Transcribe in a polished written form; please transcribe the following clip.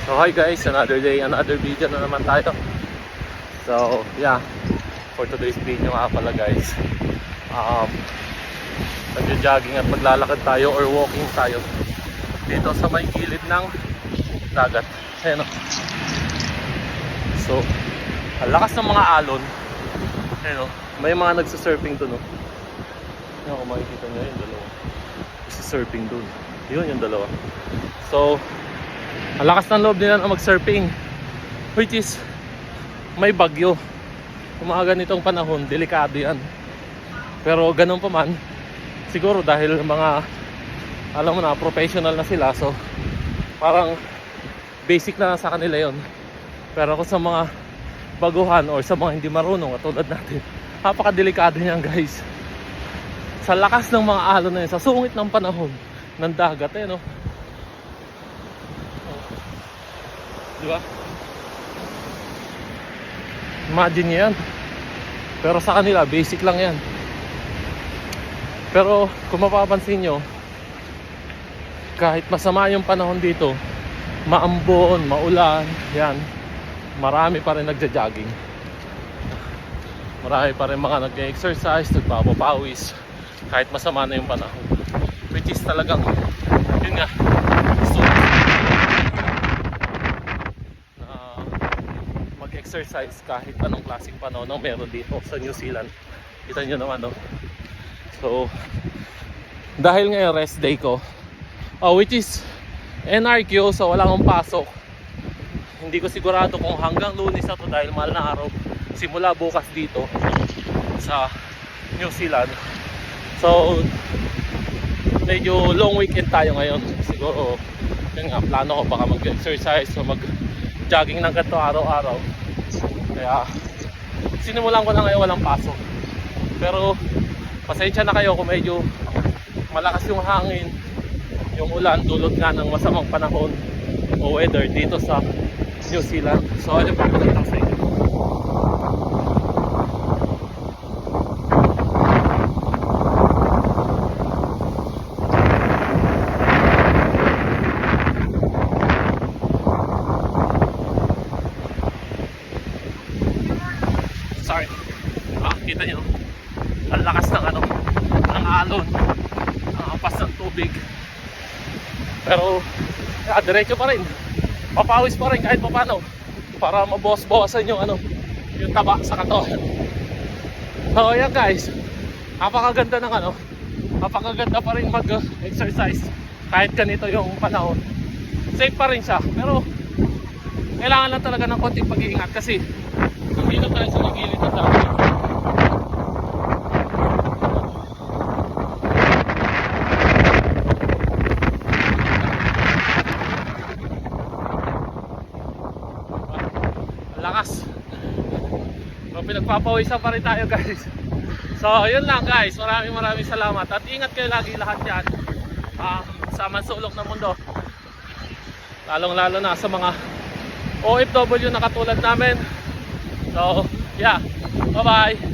So hi guys, another day, another video na naman tayo. So yeah, for today's video nga pala guys, nagja-jogging at maglalakad tayo or walking tayo dito sa may gilid ng dagat. Ayan o. So ang lakas ng mga alon. Ayan o, may mga nagsasurfing dun o. Ayan, kung makikita nyo yung dalawa nagsasurfing dun. Yun yung dalawa. So ang lakas ng loob nila na mag-surfing, which is may bagyo. Kung mga ganitong panahon, delikado yan. Pero ganun pa man, siguro dahil mga, alam mo na, professional na sila, so parang basic na sa kanila yon. Pero kung sa mga baguhan or sa mga hindi marunong katulad natin, napakadelikado niyan guys. Sa lakas ng mga alon na yun, sa sungit ng panahon ng dagat, no? Diba? Imagine nyo yan. Pero sa kanila, basic lang yan. Pero kung mapapansin nyo, kahit masama yung panahon dito, maambon, maulan, yan, marami pa rin nagja-jogging. Marami pa rin mga nag-exercise, nagpapapawis, kahit masama na yung panahon. Which is talagang, yun nga, gusto exercise kahit anong klaseng panahon ang meron dito sa New Zealand. Kita nyo naman, no? So dahil ngayon rest day ko, which is NRQ, so wala akong pasok. Hindi ko sigurado kung hanggang Lunes na to dahil mahal na araw simula bukas dito sa New Zealand. So medyo long weekend tayo ngayon. Siguro yun nga, plano ko baka mag-exercise o mag-jogging ng ganito araw-araw. Kaya sinimulan ko na ngayon walang pasok. Pero pasensya na kayo kung medyo malakas yung hangin, yung ulan, dulot nga ng masamang panahon o weather dito sa New Zealand. So ano pa pakita sa inyo. Sorry. Kita nyo, ang lakas ng ng alon, ang ampas ng tubig. Pero diretso pa rin, papawis pa rin kahit paano para mabawas-bawasan yung yung taba sa katawan. So yan guys, napakaganda ng napakaganda pa rin mag-exercise kahit ganito yung panahon. Safe pa rin siya, pero kailangan lang talaga ng konting pag-iingat kasi dito tayo sa gilid ng dagat. Lakas. So pinagpapawisan pa rin tayo guys. So yun lang guys, maraming salamat at ingat kayo lagi lahat dyan sa mansulok ng mundo, lalong lalo na sa mga OFW na katulad namin. So yeah, bye bye.